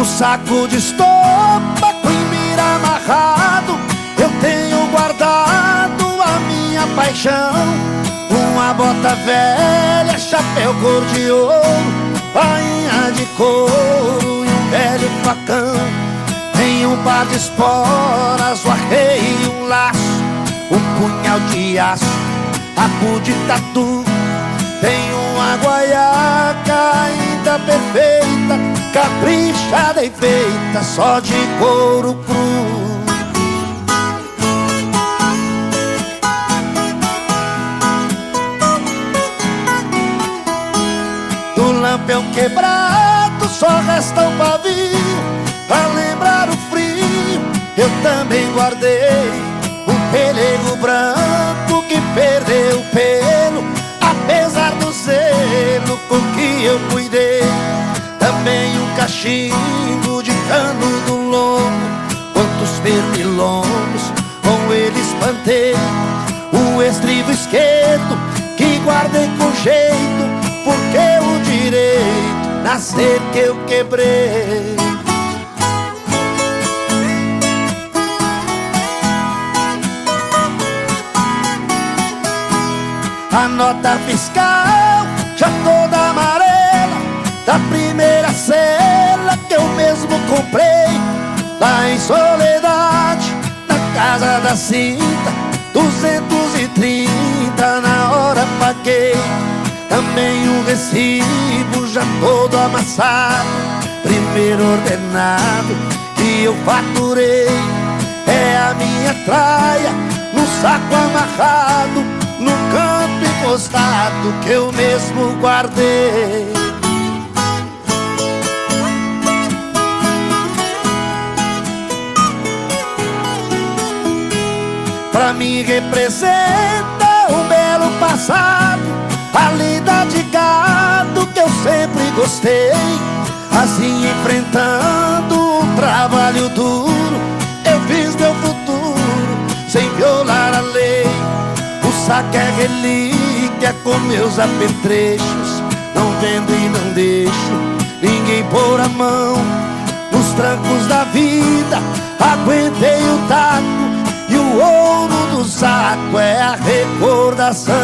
no saco de estopa com mira amarrado, eu tenho guardado a minha paixão. Uma bota velha, chapéu cor de ouro, bainha de couro e um velho facão. Tem um par de esporas, o arreio e um laço, um punhal de aço, rabo de tatu. Tem uma guaiaca ainda perfeita, caprichada e feita só de couro cru. Do lampião quebrado só resta um pavio, pra lembrar o frio eu também guardei um pelego branco que perdeu o pelo, apesar do zelo com que eu cuidei. Também um cachimbo de cano do lombo, quantos pernilongos com ele espantei. O estribo esquerdo que guardei com jeito, porque o direito nascer que eu quebrei. A nota fiscal já toda amarela, da primeira cela que eu mesmo comprei lá em Soledade, na casa da Cinta, 230 na hora paguei. Também o recibo já todo amassado, primeiro ordenado que eu faturei. É a minha traia no saco amarrado, no canto encostado que eu mesmo guardei. Pra mim representa um belo passado, a lida de gado que eu sempre gostei. Assim enfrentando um trabalho duro, eu fiz meu futuro sem violar a lei. O saco é relíquia com meus apetrechos, não vendo e não deixo ninguém pôr a mão. Nos trancos da vida aguentei o taco, e o ouro do saco é a recordação.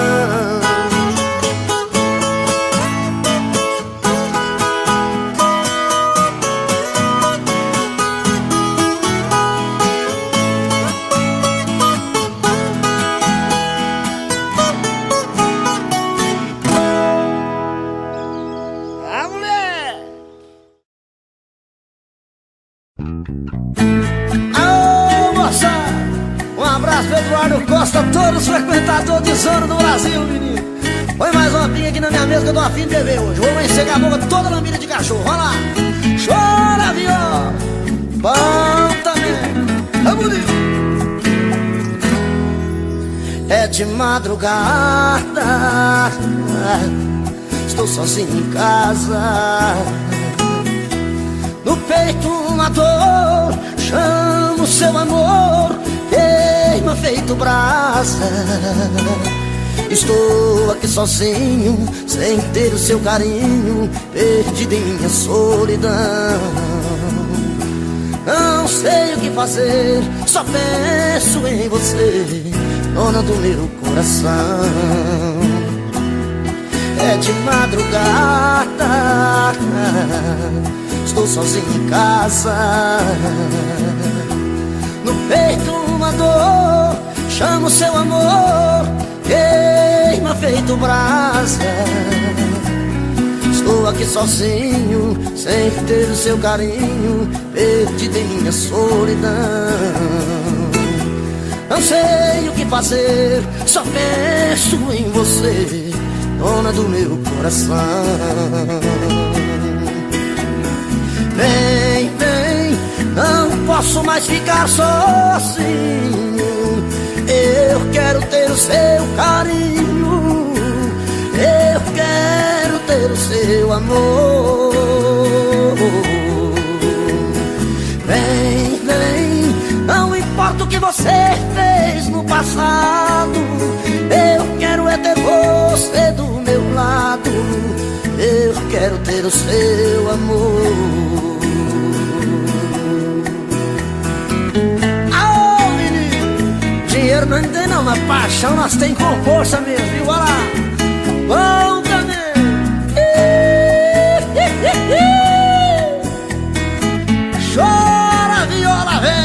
Costa, todos frequentadores de zona do Brasil, menino. Põe mais uma pinha aqui na minha mesa que eu tô afim de beber hoje. Vou encegar a boca toda lambida de cachorro. Vai lá. Chora, viola. Bom também. É bonito. É de madrugada, estou sozinho em casa. No peito uma dor, chamo seu amor, queima feito brasa. Estou aqui sozinho, sem ter o seu carinho, perdido em minha solidão. Não sei o que fazer, só penso em você, dona do meu coração. É de madrugada, estou sozinho em casa. No peito uma dor, chamo seu amor, queima feito brasa. Estou aqui sozinho, sem ter o seu carinho, perdido em minha solidão. Não sei o que fazer, só penso em você, dona do meu coração. Vem, vem, não posso mais ficar sozinho. Eu quero ter o seu carinho, eu quero ter o seu amor. Vem, vem, não importa o que você fez no passado, eu quero é ter você do meu lado, eu quero ter o seu amor. nós não tem não, mas paixão nós tem com força mesmo, viu? Olha lá. Bom também. Chora, viola, velho.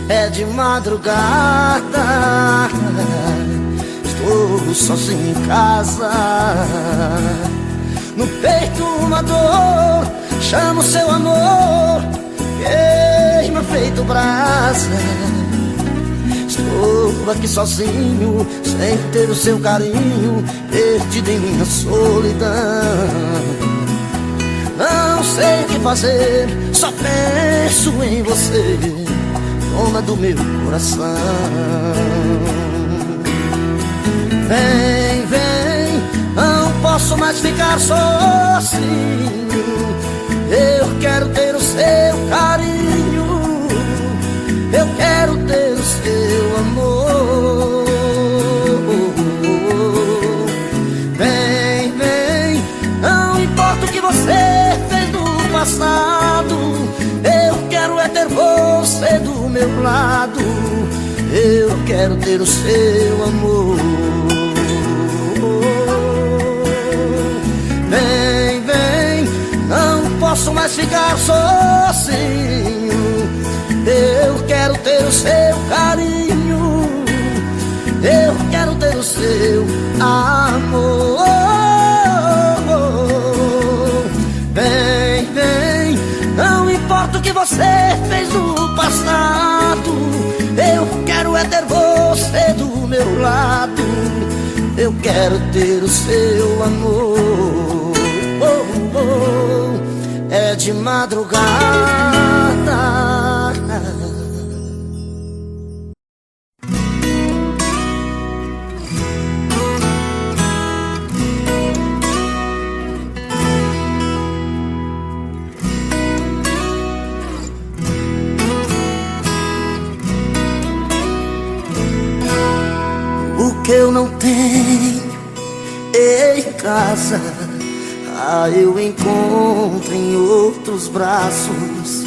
É de madrugada, estou sozinho em casa. No peito uma dor, chamo seu amor, queima feito brasa. Estou aqui sozinho, sem ter o seu carinho, perdido em minha solidão. Não sei o que fazer, só penso em você, dona do meu coração. Vem, vem, não posso mais ficar sozinho. Eu quero ter o seu carinho, eu quero ter o seu amor. Vem, vem, não importa o que você fez no passado, eu quero é ter você do meu lado, eu quero ter o seu amor. Vem, vem, não posso mais ficar sozinho, eu quero ter o seu carinho, eu quero ter o seu amor. Vem, vem, não importa o que você fez no passado, eu quero é ter você do meu lado, eu quero ter o seu amor. É de madrugada. O que eu não tenho em casa, eu encontro em outros braços.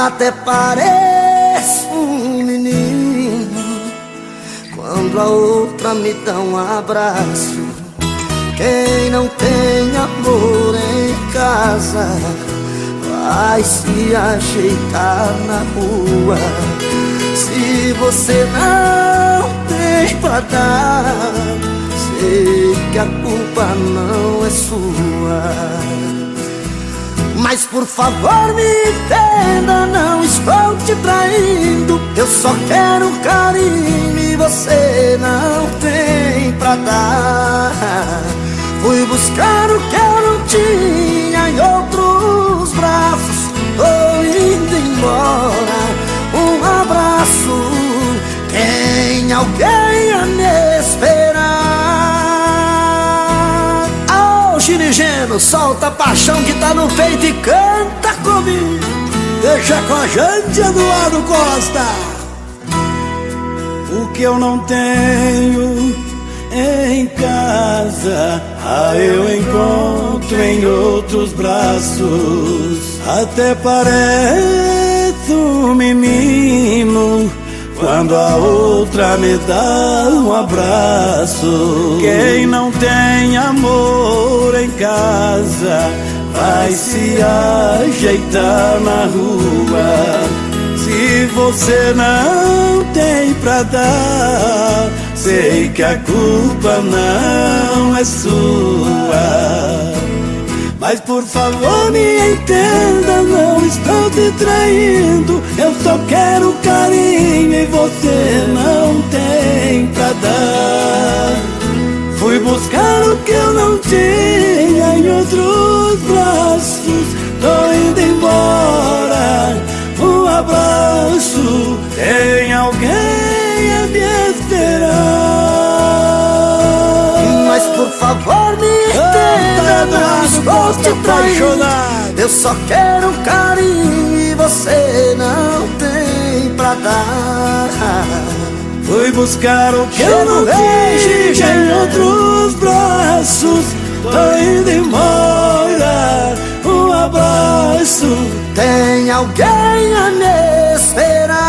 Até pareço um menino quando a outra me dá um abraço. Quem não tem amor em casa vai se ajeitar na rua. Se você não tem pra dar, sei que a culpa não é sua. Mas por favor me entenda, não estou te traindo, eu só quero carinho e você não tem pra dar. Fui buscar o que eu não tinha em outros braços, tô indo embora, um abraço. Tem alguém a me esperar? Ô Girigeno, solta a paixão que tá no peito e canta comigo. Deixa com a gente, Eduardo Costa. O que eu não tenho em casa, eu encontro em outros braços. Até parece um menino quando a outra me dá um abraço. Quem não tem amor em casa vai se ajeitar na rua. Se você não tem pra dar, sei que a culpa não é sua. Mas por favor me entenda, não estou te traindo, eu só quero carinho e você não tem pra dar. Fui buscar o que eu não tinha em outros braços, tô indo embora, um abraço. Tem alguém a me esperar? Mas por favor me entenda, não estou te traindo, eu só quero carinho e você não tem pra dar. Fui buscar o que eu não tinha em outros braços, tô indo embora, um um abraço. Tem alguém a me esperar.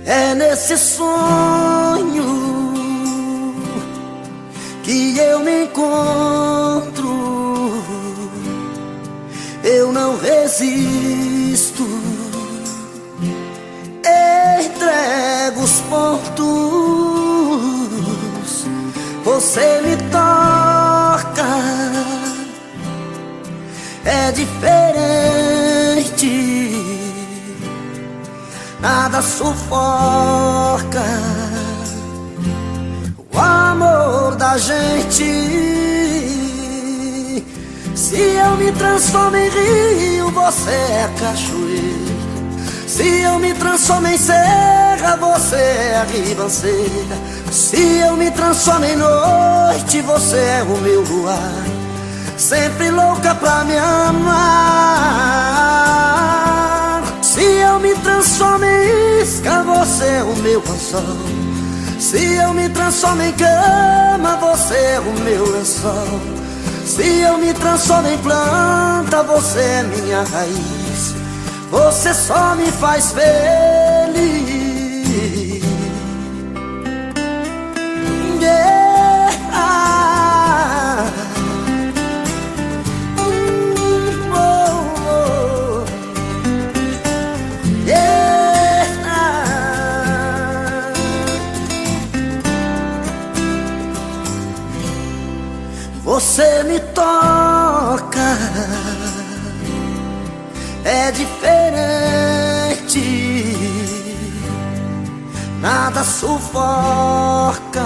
É nesse sonho que eu me encontro, eu não resisto, entrego os pontos, você me toca, é diferente. Nada sufoca o amor da gente. Se eu me transformo em rio, você é cachoeira. Se eu me transformo em serra, você é ribanceira. Se eu me transformo em noite, você é o meu luar, sempre louca pra me amar. Se eu me transformo em isca, você é o meu anzol. Se eu me transformo em cama, você é o meu lençol. Se eu me transformo em planta, você é minha raiz. Você só me faz feliz. Você me toca, é diferente. Nada sufoca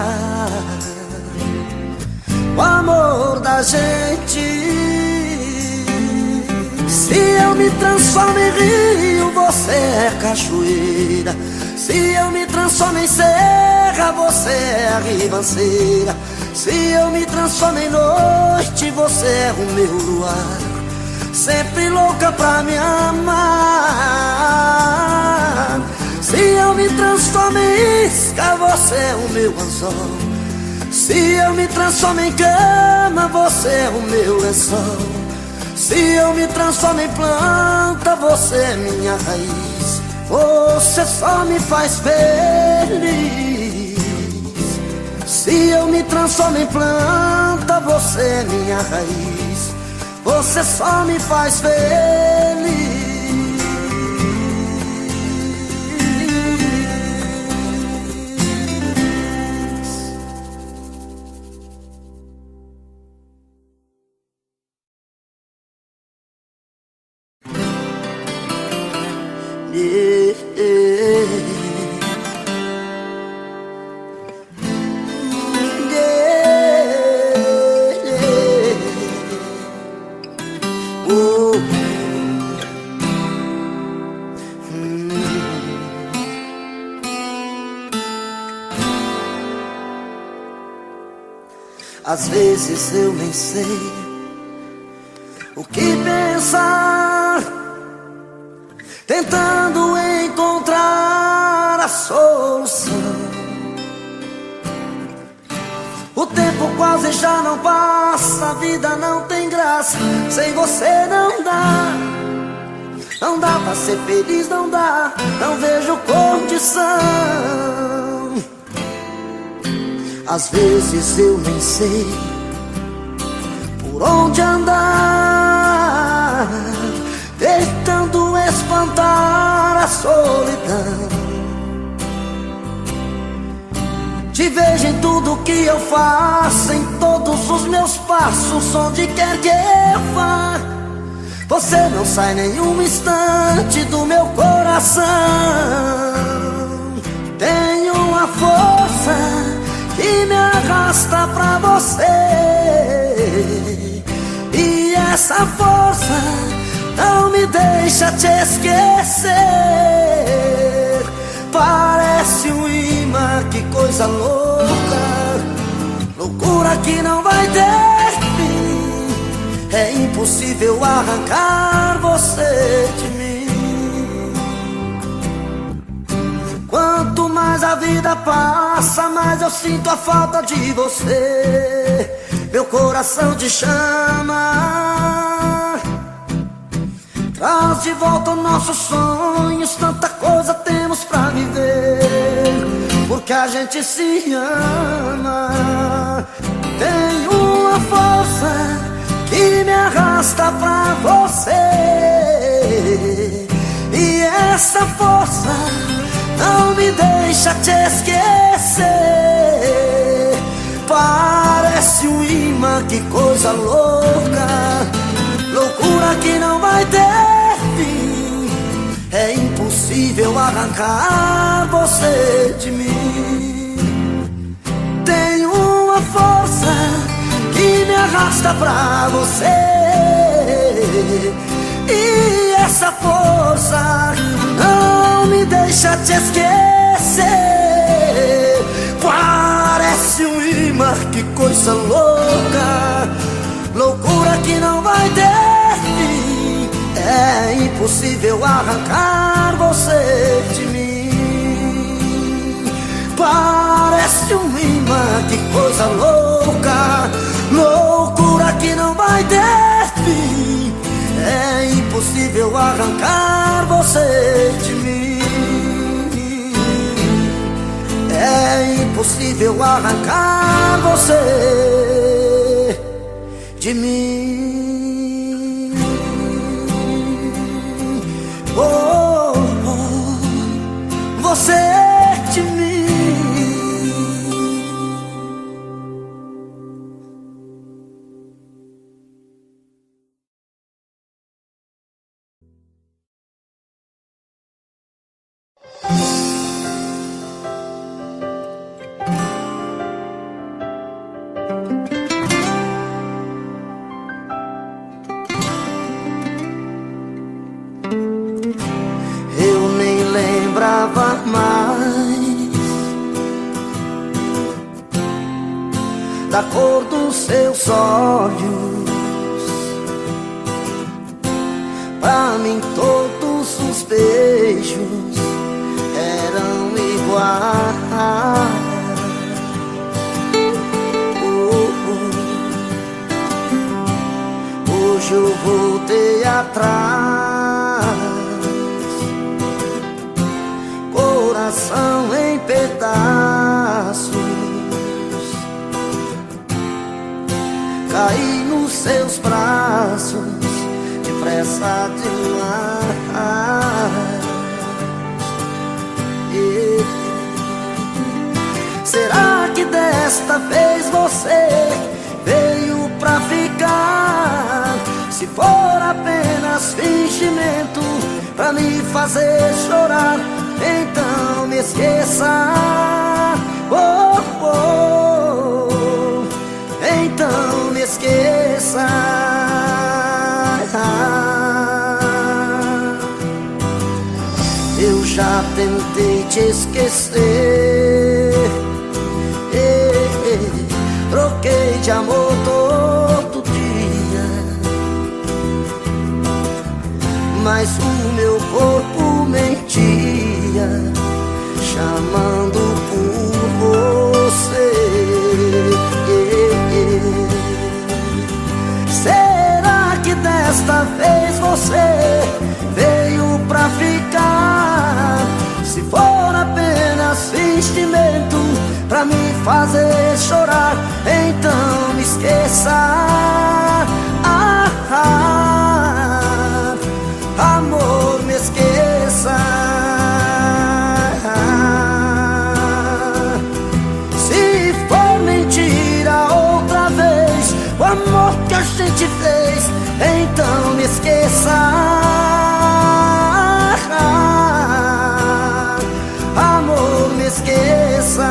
o amor da gente. Se eu me transformo em rio, você é cachoeira. Se eu me transformo em serra, você é ribanceira. Se eu me transformo em noite, você é o meu luar, sempre louca pra me amar. Se eu me transformo em isca, você é o meu anzol. Se eu me transformo em cama, você é o meu lençol. Se eu me transformo em planta, você é minha raiz. Você só me faz feliz. Se eu me transformo em planta, você é minha raiz. Você só me faz feliz. Às vezes eu nem sei o que pensar, tentando encontrar a solução. O tempo quase já não passa, a vida não tem graça, sem você não dá. Não dá pra ser feliz, não dá, não vejo condição. Às vezes eu nem sei por onde andar, tentando espantar a solidão. Te vejo em tudo que eu faço, em todos os meus passos, onde quer que eu vá. Você não sai nenhum instante do meu coração. Tenho uma força que me arrasta pra você, e essa força não me deixa te esquecer. Parece um imã, que coisa louca, loucura que não vai ter fim. É impossível arrancar você de mim. Quanto mais a vida passa, mais eu sinto a falta de você. Meu coração te chama, traz de volta os nossos sonhos. Tanta coisa temos pra viver, porque a gente se ama. Tem uma força que me arrasta pra você, e essa força não me deixa te esquecer. Parece um imã, que coisa louca, loucura que não vai ter fim. É impossível arrancar você de mim. Tem uma força que me arrasta pra você, e essa força não me deixa te esquecer. Parece um imã, que coisa louca, loucura que não vai ter fim. É impossível arrancar você de mim. Parece um imã, que coisa louca, loucura que não vai ter fim. É impossível arrancar você de mim. É impossível arrancar você de mim. Oh, oh, você de mim. Eu nem lembrava mais da cor dos seus olhos. Pra mim todos os beijos eram iguais. Hoje eu voltei atrás, coração em pedaços. Caí nos seus braços, depressa demais. Será que desta vez você veio pra ficar? Se for apenas fingimento pra me fazer chorar, então me esqueça. Oh, oh, então me esqueça. Eu já tentei te esquecer, troquei de amor todo dia, mas o meu corpo mentia, chamando por você. Será que desta vez você veio pra ficar? Se for apenas fingimento pra me fazer chorar, então me esqueça. Amor, me esqueça. Se for mentira outra vez o amor que a gente fez, então me esqueça. Amor, me esqueça.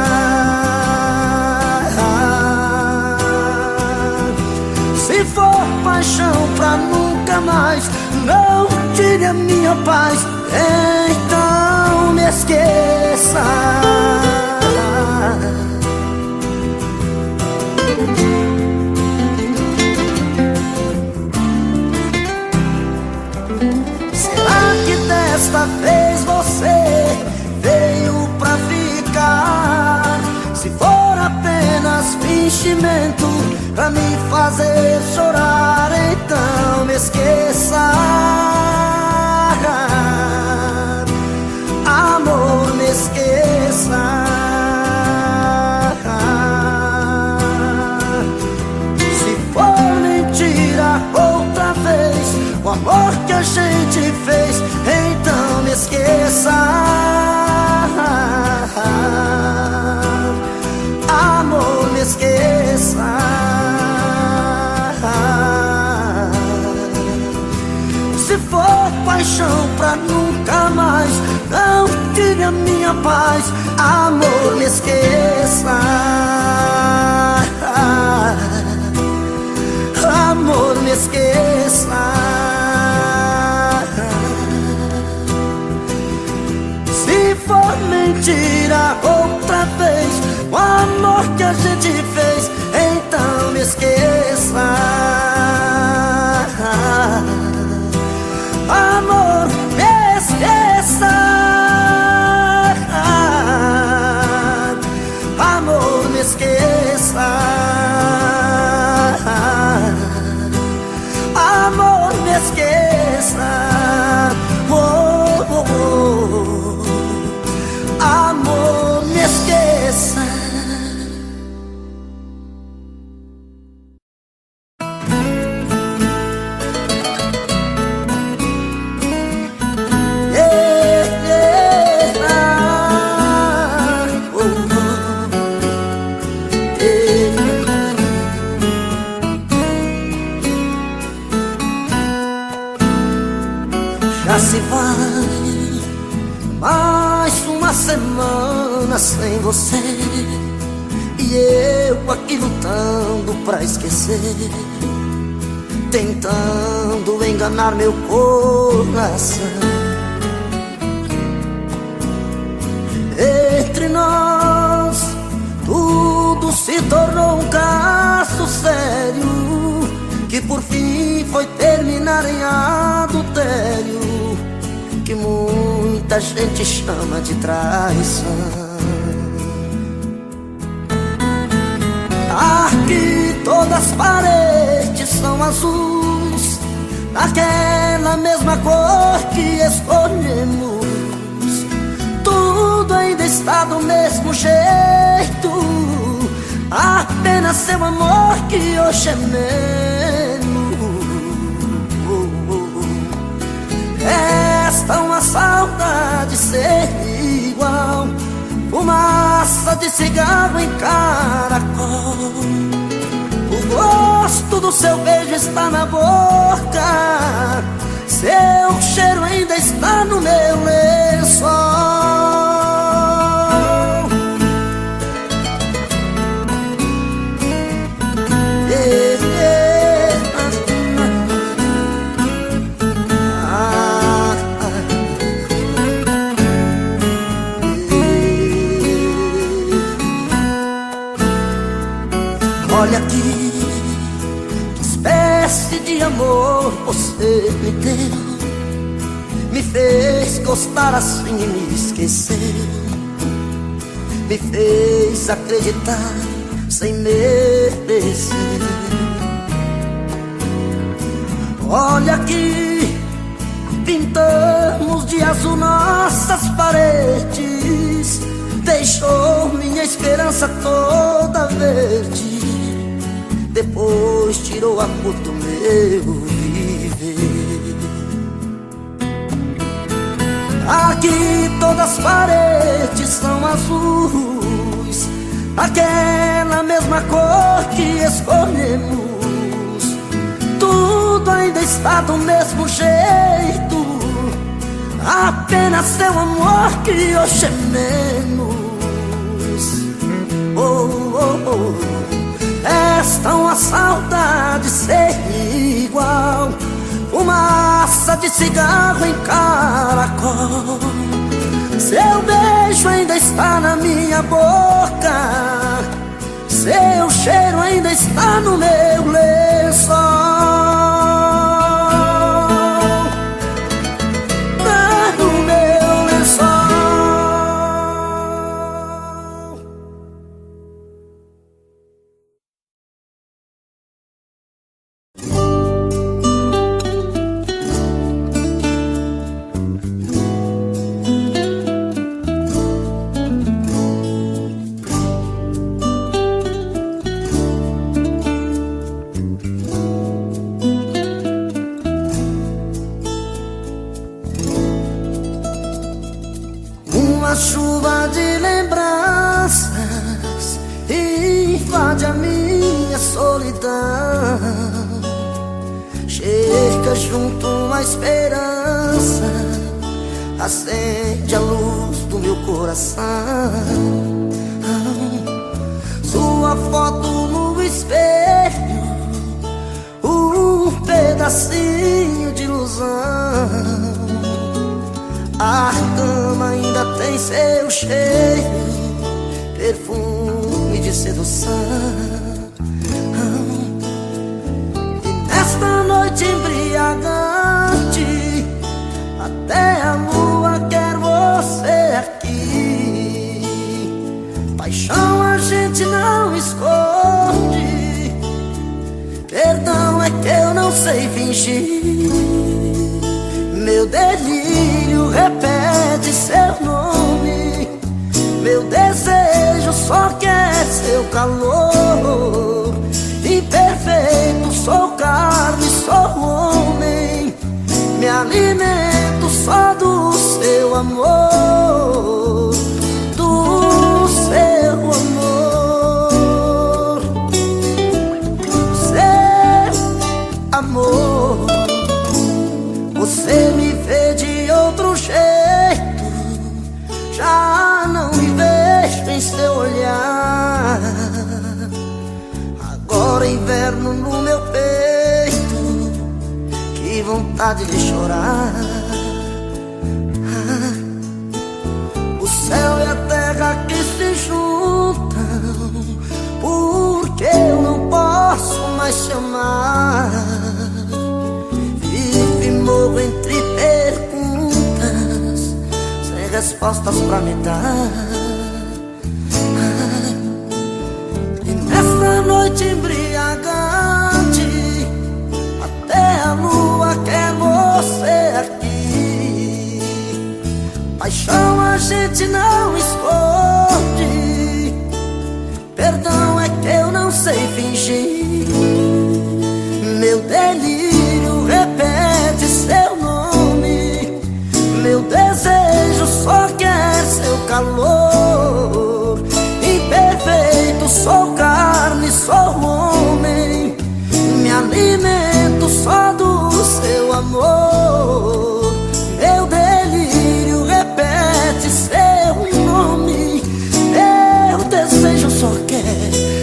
Se for paixão pra tire a minha paz, então me esqueça. Será que desta vez você veio pra ficar? Se for apenas fingimento pra me fazer chorar, então me esqueça. Amor, me esqueça. Se for mentira outra vez o amor que a gente fez, então me esqueça. Amor, me esqueça. Se for paixão pra nunca mais, não tire a minha paz. Amor, me esqueça. Amor, me esqueça. Se for mentira outra vez o amor que a gente fez, então me esqueça. Amor, me esqueça. Amor, me esqueça. Amor, me esqueça. Oh, oh, oh. Amor, me esqueça. Já se vai mais uma semana sem você, e eu aqui lutando pra esquecer, tentando enganar meu coração. Entre nós tudo se tornou um caso sério, que por fim foi terminar em adultério, que muita gente chama de traição. Aqui todas as paredes são azuis, daquela mesma cor que escolhemos. Tudo ainda está do mesmo jeito, apenas seu amor que hoje é menos. Resta uma saudade ser igual, fumaça de cigarro em caracol. O gosto do seu beijo está na boca, seu cheiro ainda está no meu lençol. Olha aqui, que espécie de amor você me deu, me fez gostar assim e me esqueceu, me fez acreditar sem merecer. Olha aqui, pintamos de azul nossas paredes, deixou minha esperança toda verde, depois tirou a cor do meu viver. Aqui todas as paredes são azuis, aquela mesma cor que escolhemos. Tudo ainda está do mesmo jeito, apenas seu amor que hoje é menos. Oh, oh, oh. Resta uma saudade ser igual, fumaça de cigarro em caracol. Seu beijo ainda está na minha boca, seu cheiro ainda está no meu lençol. Tá no meu lençol. Uma chuva de lembranças invade a minha solidão, chega junto a esperança, acende a luz do meu coração. Sua foto no espelho, um pedacinho de ilusão. A cama ainda tem seu cheiro, perfume de sedução. E nesta noite embriagante, até a lua quer você aqui. Paixão a gente não esconde, perdão é que eu não sei fingir. Meu delírio repete seu nome, meu desejo só quer seu calor. Imperfeito, sou carne, sou homem, me alimento só do seu amor, do seu amor, seu amor. Você me vê de outro jeito, já não me vejo em seu olhar. Agora inverno no meu peito, que vontade de chorar. O céu e a terra que se juntam, porque eu não posso mais te amar. Morro entre perguntas, sem respostas pra me dar. E nessa noite embriagante, até a lua quer você aqui. Paixão a gente não esconde, perdão é que eu não sei fingir. Meu delírio repete seu nome, meu desejo só quer seu calor. Imperfeito, sou carne, sou homem, me alimento só do seu amor. Meu delírio repete seu nome, meu desejo só quer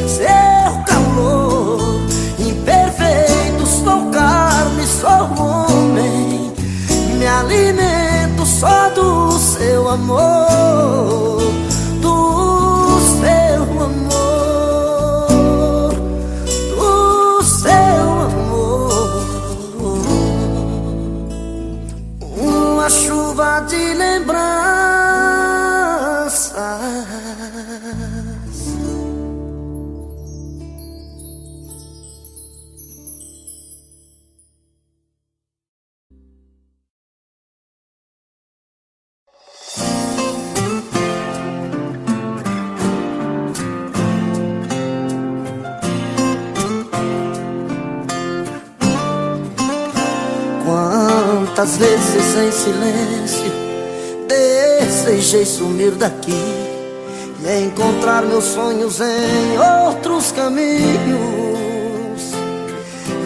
seu calor. Imperfeito, sou carne, sou homem, me alimento só do seu amor, do seu amor, do seu amor. Uma chuva de lembranças. Quantas vezes em silêncio desejei sumir daqui e encontrar meus sonhos em outros caminhos.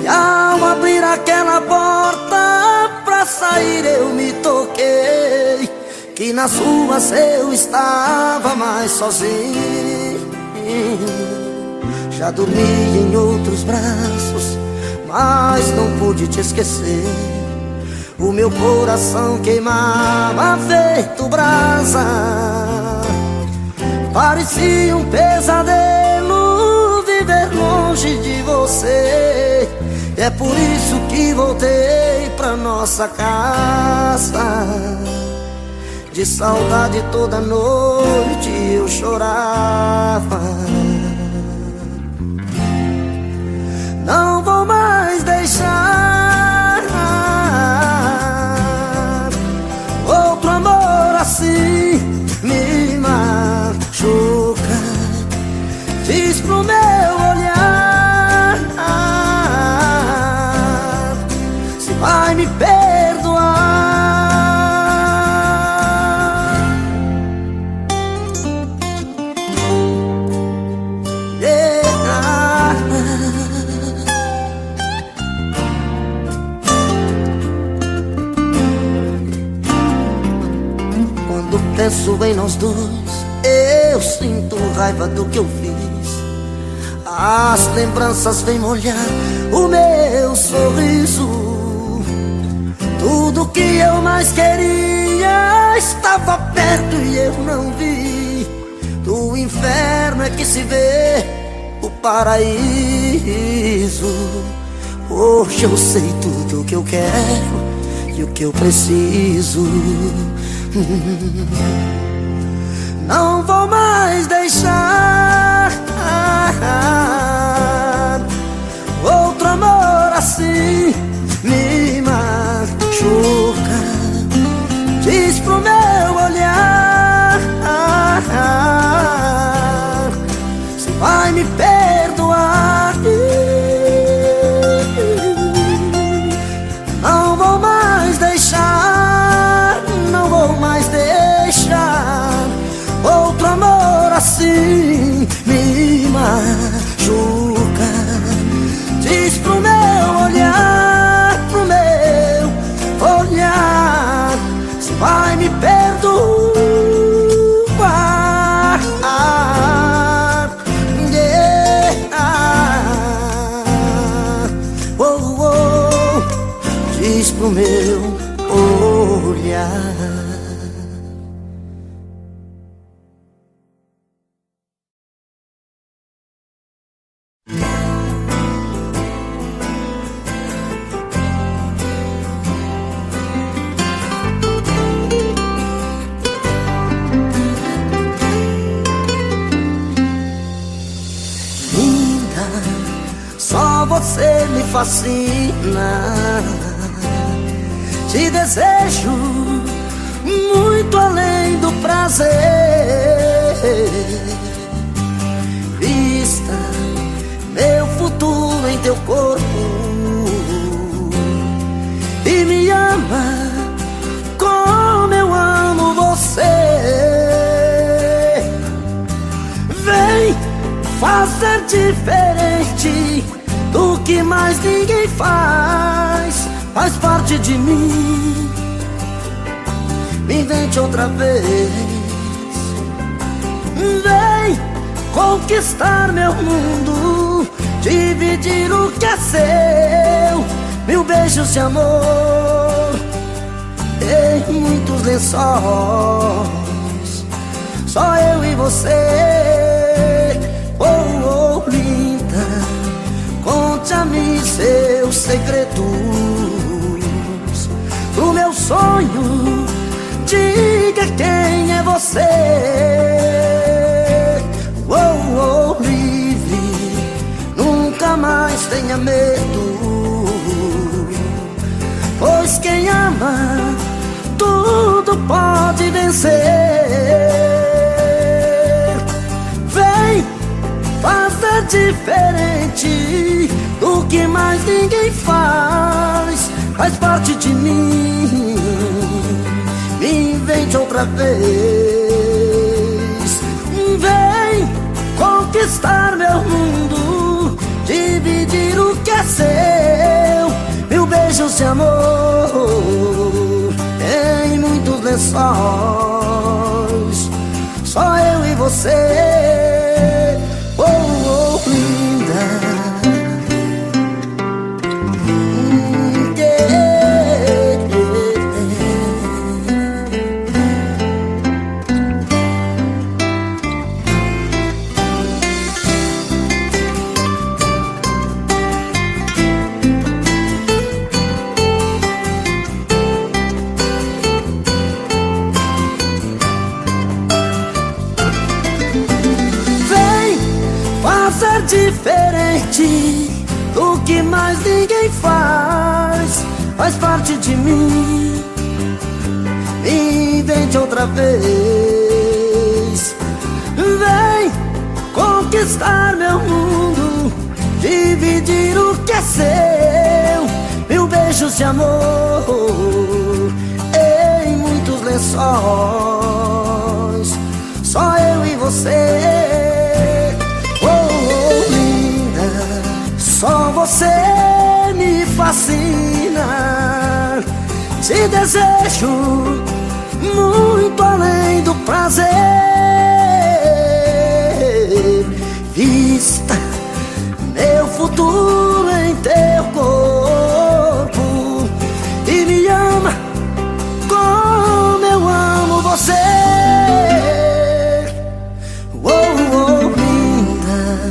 E ao abrir aquela porta pra sair eu me toquei que nas ruas eu estava mais sozinho. Já dormi em outros braços, mas não pude te esquecer. O meu coração queimava feito brasa, parecia um pesadelo viver longe de você. É por isso que voltei pra nossa casa. De saudade toda noite eu chorava. Não vou mais deixar outro amor assim me machuca. Diz pro meu olhar se vai me perdoar. Quando penso em nós dois, eu sinto raiva do que eu fiz. As lembranças vêm molhar o meu sorriso. Tudo que eu mais queria estava perto e eu não vi. Do inferno é que se vê o paraíso. Hoje eu sei tudo o que eu quero e o que eu preciso. Não vou mais deixar outro amor assim me machuca. Diz pro meu olhar se vai me perdoar. Não vou mais deixar, não vou mais deixar outro amor assim me machuca. Diz pro meu olhar, pro meu olhar se vai me perdoar. Diz pro meu olhar. Só você me fascina. Te desejo muito além do prazer. Vista meu futuro em teu corpo e me ama como eu amo você. Vem fazer diferente do que mais ninguém faz. Faz parte de mim. Me invente outra vez. Vem conquistar meu mundo, dividir o que é seu. Mil beijos de amor em muitos lençóis. Só eu e você. Oh, oh, linda, conte a mim seus segredos. Do meu sonho, diga quem é você. Oh, oh, livre, nunca mais tenha medo. Pois quem ama, tudo pode vencer. Vem fazer diferente do que mais ninguém faz. Faz parte de mim. Me invente outra vez. Vem conquistar meu mundo, dividir o que é seu. Mil beijos de amor em muitos lençóis. Só eu e você. Oh, oh, linda. diferente do que mais ninguém faz. Faz parte de mim. Me invente outra vez. Vem conquistar meu mundo, dividir o que é seu. Mil beijos de amor em muitos lençóis. Só eu e você. Oh, linda, só você me fascina. Te desejo muito além do prazer. Vista meu futuro em teu corpo e me ama como eu amo você. Oh, oh, linda.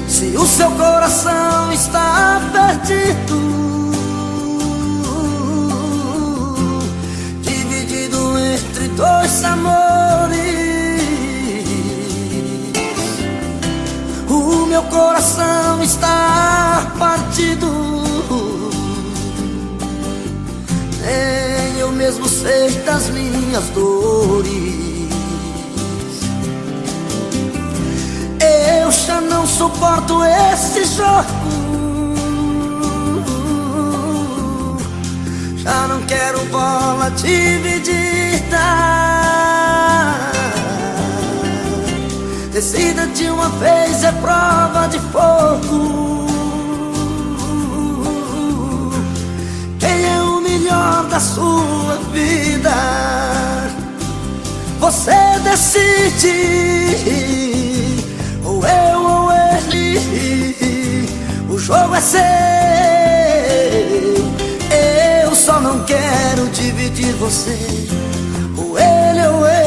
Se o seu coração está perdido, dividido entre dois amores, o meu coração está partido. Nem eu mesmo sei das minhas dores. Eu já não suporto esse jogo. Já não quero bola dividida. Decida de uma vez, é prova de fogo. Quem é o melhor da sua vida? Você decide. Ou eu ou ele, o jogo é seu. Eu só não quero dividir você. Ou ele ou eu.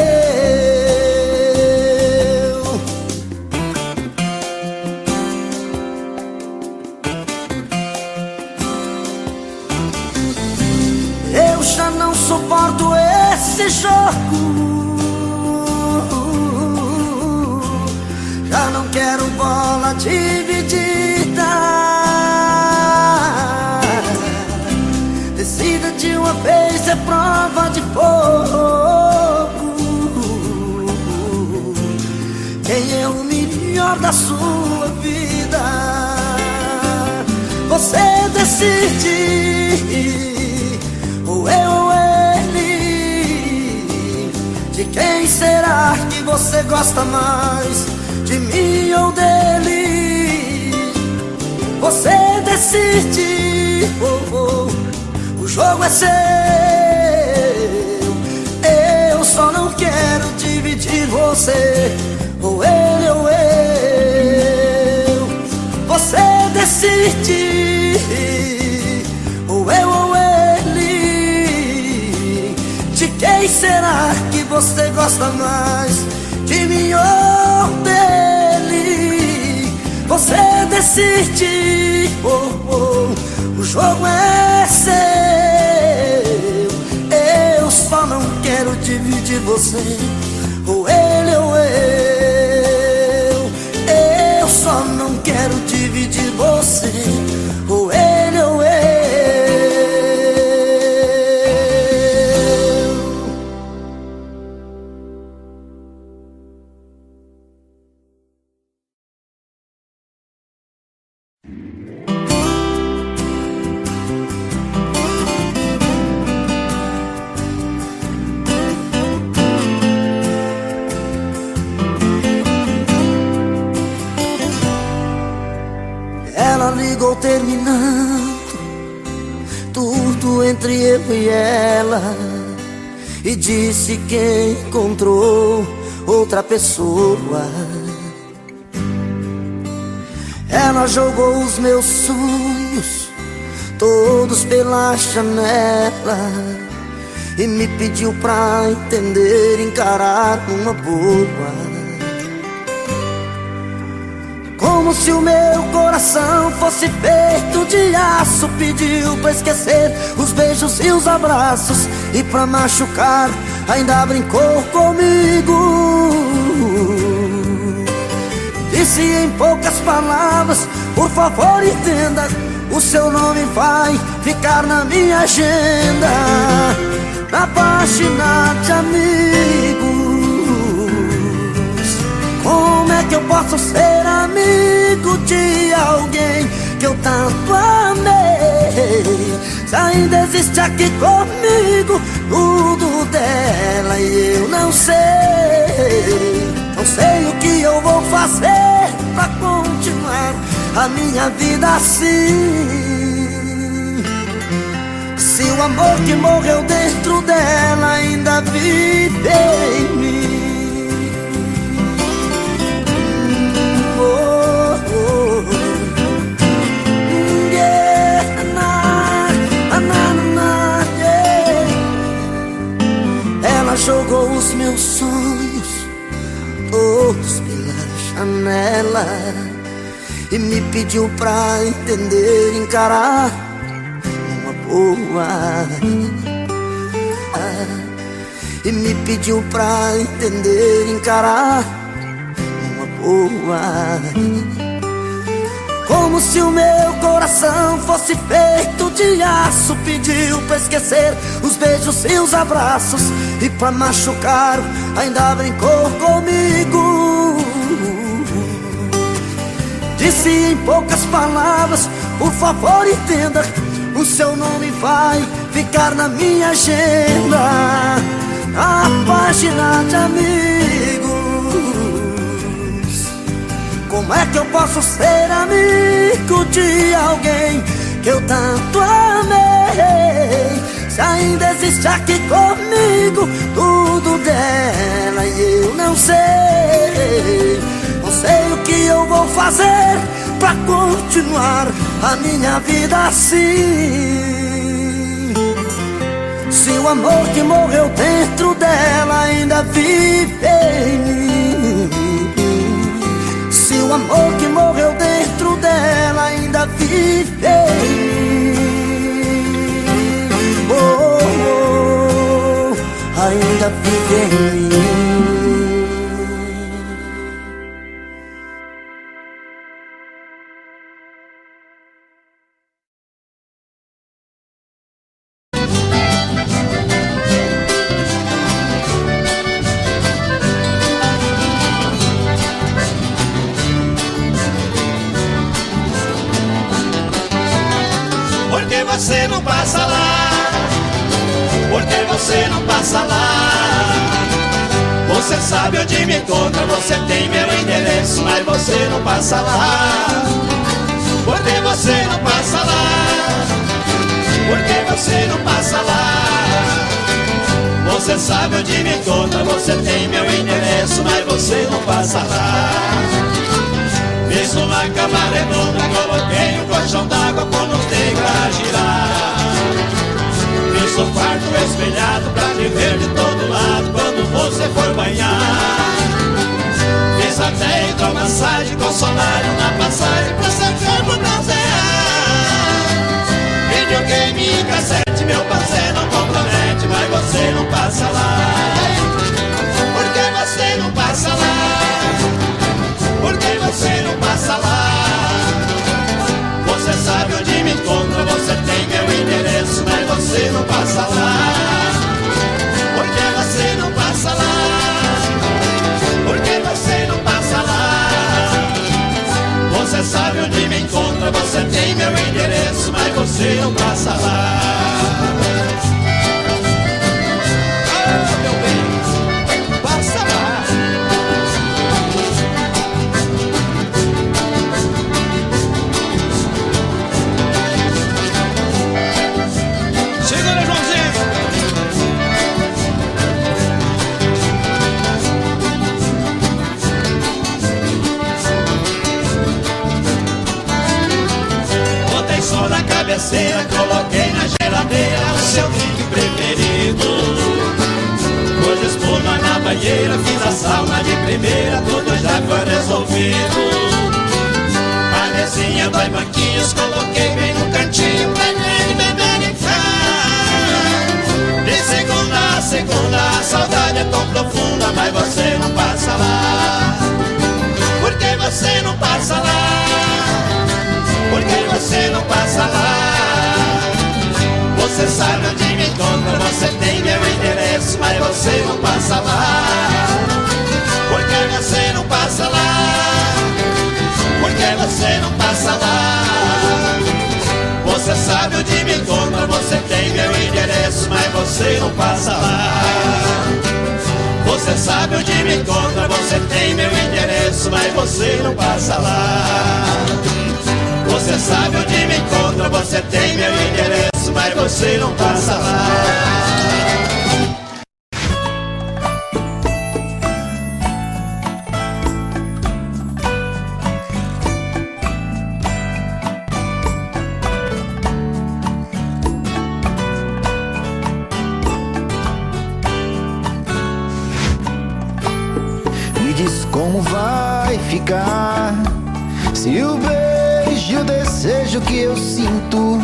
Eu já não suporto esse jogo. Já não quero bola dividida. Decida de uma vez, é prova de fogo. Quem é o melhor da sua vida? Você decide. Ou eu ou ele. De quem será que você gosta mais? De mim ou dele? Você decide. Oh, oh, o jogo é seu. Eu só não quero dividir você. Ou ele ou eu. Você decide. Ou eu ou ele. De quem será que você gosta mais? De mim ou dele? Você decide. Oh, oh, o jogo é seu. Eu só não quero dividir você. Ou ele ou eu. Eu só não quero dividir você. Ou ele ou eu. Ela ligou terminando tudo entre eu e ela e disse que encontrou outra pessoa. Ela jogou os meus sonhos todos pela janela e me pediu pra entender, encarar numa boa. Com Como se o meu coração fosse feito de aço. Pediu pra esquecer os beijos e os abraços, e pra machucar ainda brincou comigo. Disse em poucas palavras: por favor entenda, o seu nome vai ficar na minha agenda, na página de amigos. Como é que eu posso ser amigo de alguém que eu tanto amei, se ainda existe aqui comigo tudo dela e eu não sei? Não sei o que eu vou fazer pra continuar a minha vida assim, se o amor que morreu dentro dela ainda vive em mim. Ela jogou os meus sonhos todos pela janela e me pediu pra entender, encarar uma boa. E me pediu pra entender, encarar uma boa. Como se o meu coração fosse feito de aço. Pediu pra esquecer os beijos e os abraços, e pra machucar ainda brincou comigo. Disse em poucas palavras: por favor entenda, o seu nome vai ficar na minha agenda, na página de amigos. Como é que eu posso ser amigo de alguém que eu tanto amei, se ainda existe aqui comigo tudo dela e eu não sei? Não sei o que eu vou fazer pra continuar a minha vida assim, se o amor que morreu dentro dela ainda vive em mim. Se o amor que morreu dentro dela ainda vive em mim. Oh, oh, ainda vive em mim. Você não passa lá, porque você não passa lá. Você sabe onde me encontra, você tem meu endereço, mas você não passa lá, porque você não passa lá, porque você não passa lá. Você sabe onde me encontra, você tem meu endereço, mas você não passa lá. Fiz uma cama redonda, coloquei um colchão d'água com os degraus a girar. Fiz um quarto espelhado pra te ver de todo lado quando você for banhar. Fiz até hidromassagem com sonário na passagem pra seu corpo bronzear. Videogame e cassete, meu parceiro não compromete, mas você não passa lá, porque você não passa lá, porque você não passa lá. Você sabe onde me encontra, você tem meu endereço, mas você não passa lá, porque você não passa lá, porque você não passa lá. Você sabe onde me encontra, você tem meu endereço, mas você não passa lá. Ah, meu bem, passa lá. Segura, Joãozinho. Botei sol na cabeceira, coloquei na geladeira o seu drink preferido. Pus espuma na banheira, fiz a sauna de primeira, tudo já foi resolvido. saudade é tão profunda, mas você não passa lá. Por que você não passa lá? Por que você não passa lá? Você sabe onde me encontra, você tem meu endereço, mas você não passa lá. Por que você não passa lá? Por que você não passa lá? Você sabe onde me encontra, você tem meu endereço, mas você não passa lá. Você sabe onde me encontra, você tem meu endereço, mas você não passa lá. Você sabe onde me encontra, você tem meu endereço, mas você não passa lá. Me diz como vai ficar se o beijo e o desejo que eu sinto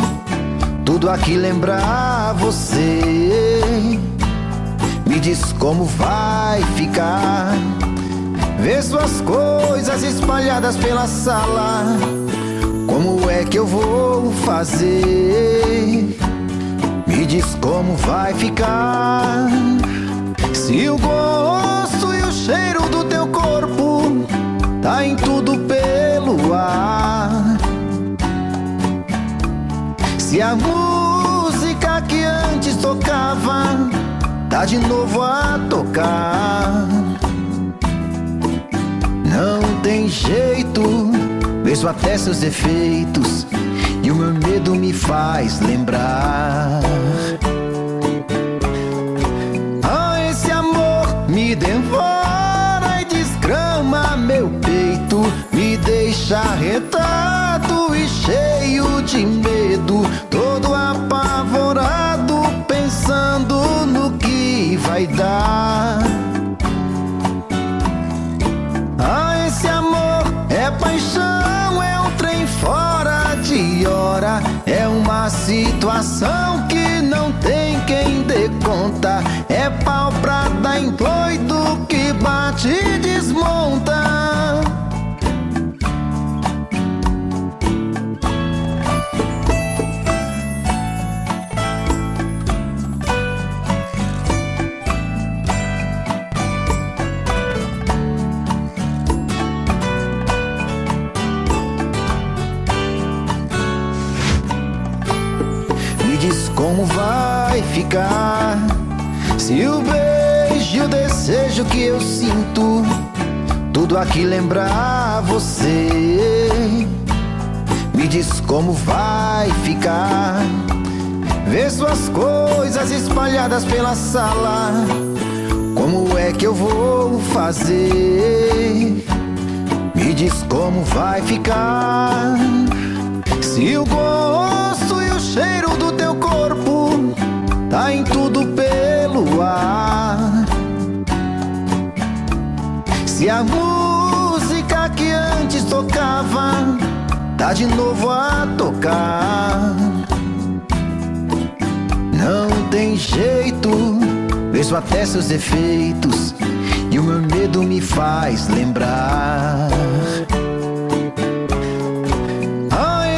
tudo aqui lembrar você. Me diz como vai ficar ver suas coisas espalhadas pela sala. Como é que eu vou fazer? Me diz como vai ficar se o gosto e o cheiro do teu corpo tá em tudo pelo ar. Se a música que antes tocava tá de novo a tocar. Não tem jeito, vejo até seus defeitos e o meu medo me faz lembrar. Esse amor me devora e desgrama meu peito, me deixa arretado e cheio de medo, todo apavorado, pensando no que vai dar. Esse amor é paixão, é um trem fora de hora, é uma situação que não tem quem dê conta, é pau pra dar em doido que bate e desmonta. Me diz como vai ficar se o beijo e o desejo que eu sinto tudo aqui lembrar você. Me diz como vai ficar ver suas coisas espalhadas pela sala. Como é que eu vou fazer? Me diz como vai ficar se o gosto e o cheiro do teu corpo tá em tudo pelo ar. Se a música que antes tocava tá de novo a tocar. Não tem jeito, vejo até seus defeitos e o meu medo me faz lembrar.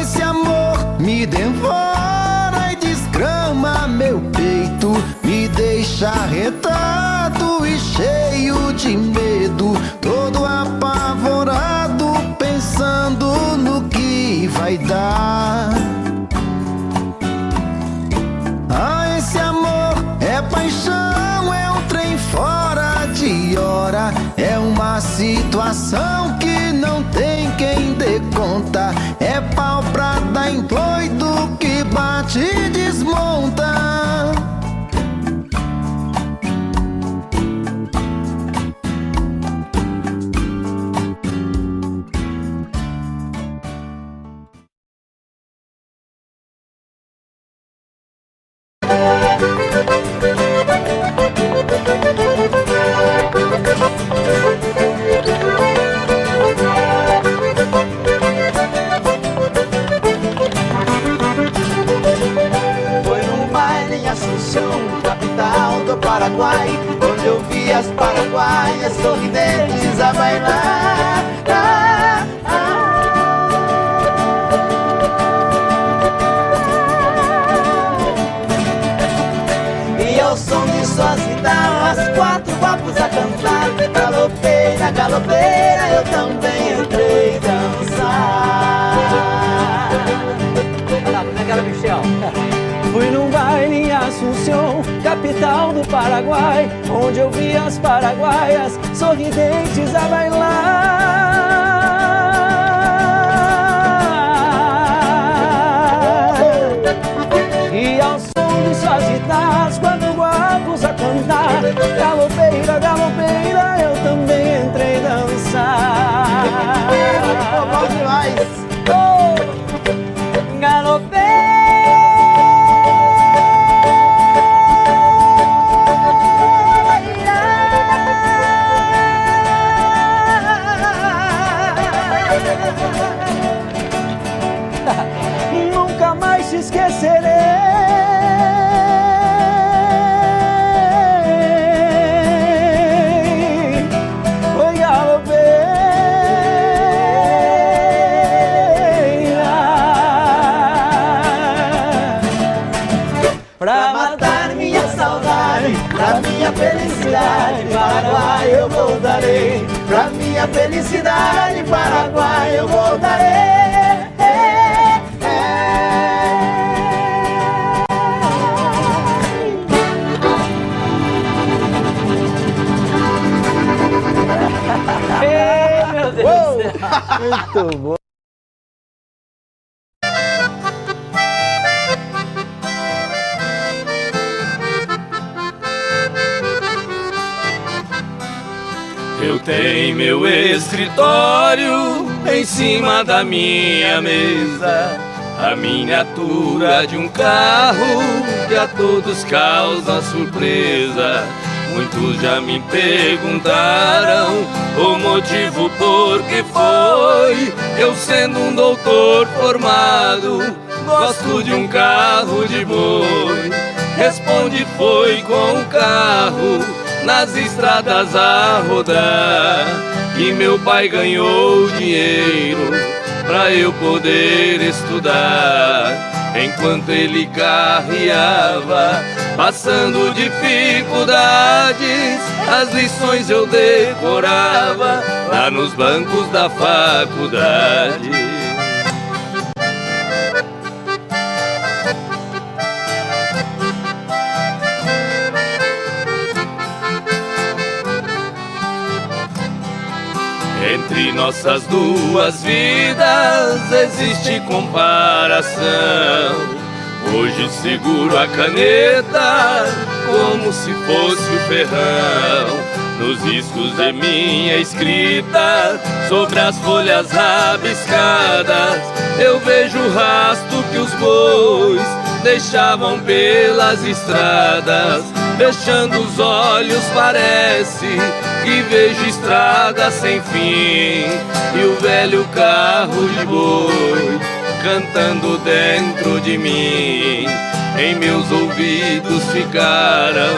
Esse amor me devora e desgrama meu peito, me deixa arretado e cheio de medo, todo apavorado, pensando no que vai dar. Esse amor é paixão, é um trem fora de hora, é uma situação que não tem quem dê conta, é pau pra dar em doido que bate e desmonta. sorridentes a bailar. E ao som de suas guitarras, 4 guapos a cantar. Galopeira, galopeira, eu também entrei dançar. Olha, como é que era, Michel? Fui num baile em Assunção, capital do Paraguai, onde eu vi as paraguaias sorridentes a bailar. E ao som de suas guitarras, 4 guapos a cantar. Galopeira, galopeira, eu também entrei dançar. Bom demais. Oh, galopeira. Nunca mais te esquecerei. Oi, galopeira, Pra matar minha saudade, pra minha felicidade, Paraguai eu voltarei. Pra minha felicidade, Paraguai eu voltarei. Ei, meu Deus do céu. Muito bom. Eu tenho meu escritório em cima da minha mesa, a miniatura de um carro que a todos causa surpresa. Muitos já me perguntaram o motivo por que foi. Eu sendo um doutor formado, gosto de um carro de boi. Responde, foi com o carro nas estradas a rodar, e meu pai ganhou dinheiro pra eu poder estudar. Enquanto ele carreava, passando dificuldades, as lições eu decorava lá nos bancos da faculdade. Entre nossas duas vidas existe comparação. Hoje seguro a caneta como se fosse o ferrão. Nos riscos de minha escrita, sobre as folhas rabiscadas, eu vejo o rastro que os bois deixavam pelas estradas. Fechando os olhos parece que vejo estrada sem fim, e o velho carro de boi cantando dentro de mim. Em meus ouvidos ficaram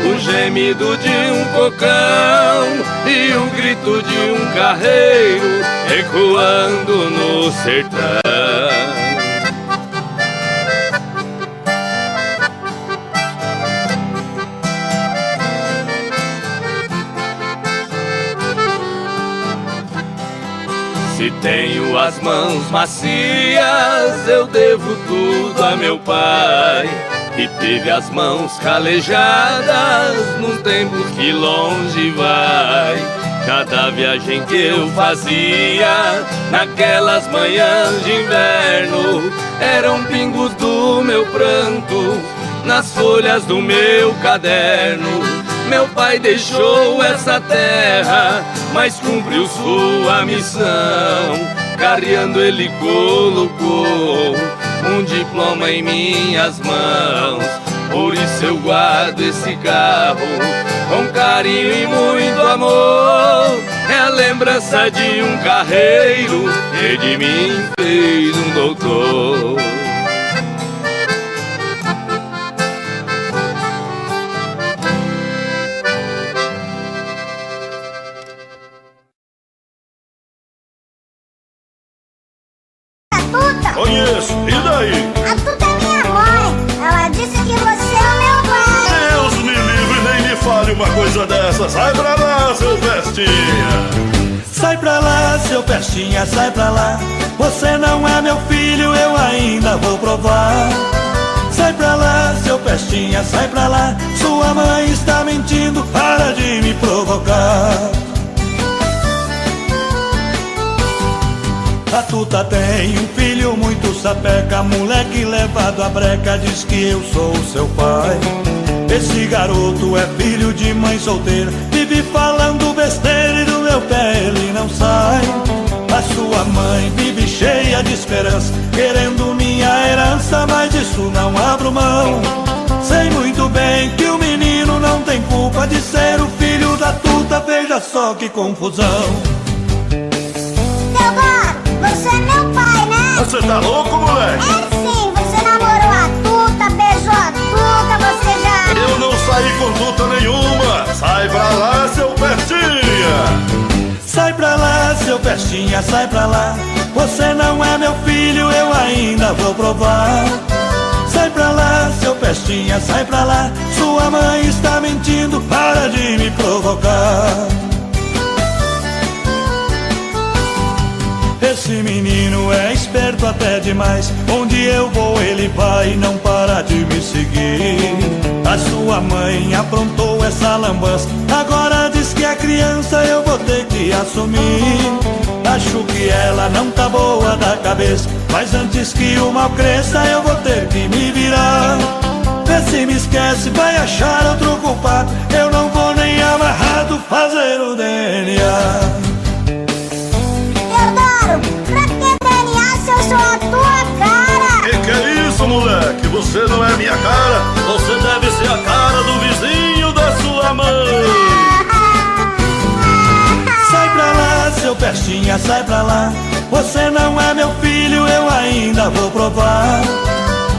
o gemido de um cocão e o grito de um carreiro ecoando no sertão. Se tenho as mãos macias, eu devo tudo a meu pai, que teve as mãos calejadas nos tempos que longe vai. Cada viagem que eu fazia naquelas manhãs de inverno eram pingos do meu pranto nas folhas do meu caderno. Meu pai deixou essa terra, mas cumpriu sua missão. Carreando ele colocou um diploma em minhas mãos. Por isso eu guardo esse carro com carinho e muito amor. É a lembrança de um carreiro que de mim fez um doutor. isso. E daí? A Tuta é minha mãe. Ela disse que você é o meu pai. Deus me livre, nem me fale uma coisa dessa. Sai pra lá, seu Pestinha. Sai pra lá, seu Pestinha, sai pra lá. Você não é meu filho, eu ainda vou provar. Sai pra lá, seu Pestinha, sai pra lá. Sua mãe está mentindo, para de me provocar. A Tuta tem um filho muito sapeca, moleque levado à breca, diz que eu sou o seu pai. Esse garoto é filho de mãe solteira, vive falando besteira e do meu pé ele não sai. A sua mãe vive cheia de esperança, querendo minha herança, mas disso não abro mão. Sei muito bem que o menino não tem culpa de ser o filho da Tuta, veja só que confusão. Teodoro, você é meu pai, né? Você tá louco, moleque? É sim, você namorou a Tuta, beijou a Tuta, você já... Eu não saí com Tuta nenhuma. Sai pra lá, seu Pestinha. Sai pra lá, seu Pestinha, sai pra lá. Você não é meu filho, eu ainda vou provar. Sai pra lá, seu Pestinha, sai pra lá. Sua mãe está mentindo, para de me provocar. Esse menino é esperto até demais. Onde eu vou ele vai e não para de me seguir. A sua mãe aprontou essa lambança, agora diz que é criança, eu vou ter que assumir. Acho que ela não tá boa da cabeça, mas antes que o mal cresça eu vou ter que me virar. Vê se me esquece, vai achar outro culpado. Eu não vou nem amarrado fazer o DNA. Teodoro, pra que DNA se eu sou a tua cara? Que é isso, moleque? Você não é minha cara. Você deve ser a cara do vizinho da sua mãe. Sai pra lá, seu Pestinha, sai pra lá. Você não é meu filho, eu ainda vou provar.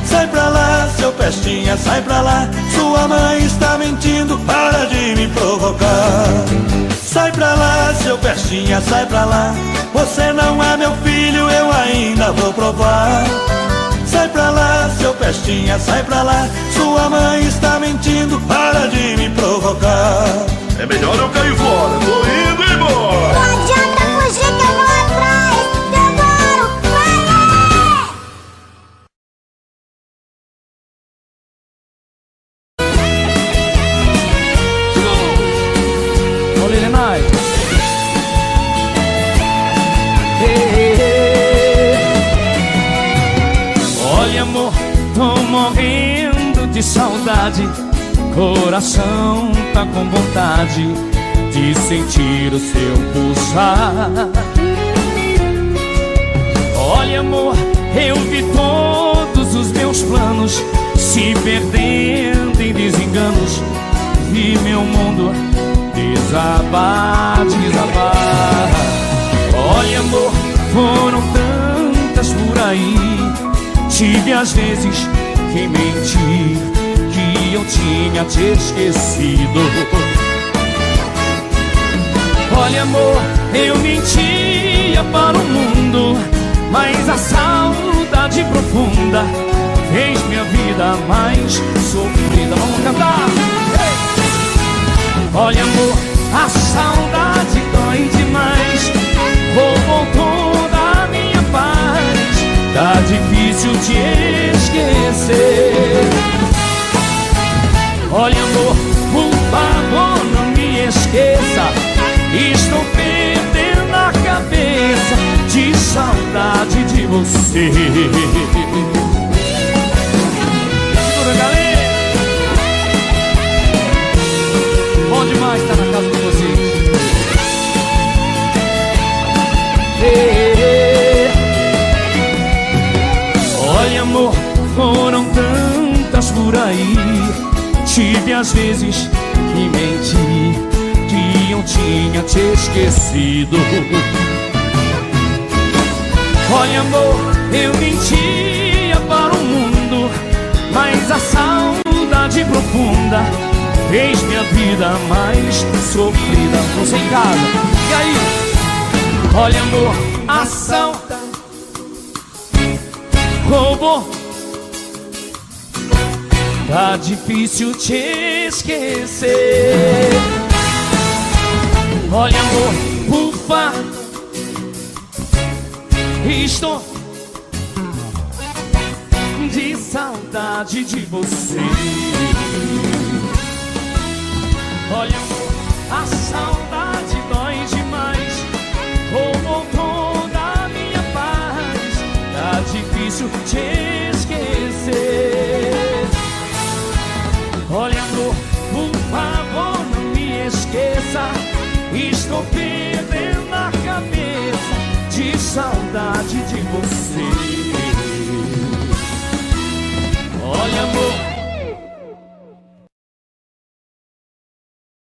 Sai pra lá, seu Pestinha, sai pra lá. Sua mãe está mentindo, para de me provocar. Sai pra lá, seu Pestinha, sai pra lá. Você não é meu filho, eu ainda vou provar. Sai pra lá, seu Pestinha, sai pra lá. Sua mãe está mentindo, para de me provocar. É melhor eu cair fora, tô indo embora. Não adianta fugir que eu vou atrás. Teodoro, vai! Olha ele mais. Olha amor, tô morrendo de saudade. Coração tá com vontade de sentir o seu pulsar. Olha amor, eu vi todos os meus planos se perdendo em desenganos. Vi meu mundo desabar, desabar. Olha amor, foram tantas por aí. Tive às vezes que mentir, que eu tinha te esquecido. Olha amor, eu mentia para o mundo, mas a saudade profunda fez minha vida mais sofrida. Vamos cantar! Olha amor, a saudade dói demais, roubou toda a minha paz. Tá difícil te esquecer. Olha amor, por favor não me esqueça. Estou perdendo a cabeça de saudade de você. Segura, galera. Bom demais estar na casa de vocês. Olha amor, foram tantas por aí. Tive às vezes que menti, que eu tinha te esquecido. Olha amor, eu mentia para o mundo, mas a saudade profunda fez minha vida mais sofrida. Você em casa, e aí? Olha amor, a saudade roubou. Tá difícil te esquecer. Olha, amor, ufa, estou de saudade de você. Olha, amor, a saudade dói demais. Roubou toda a minha paz. Tá difícil te esquecer. Olha, amor, por favor, não me esqueça. Estou perdendo a cabeça de saudade de você.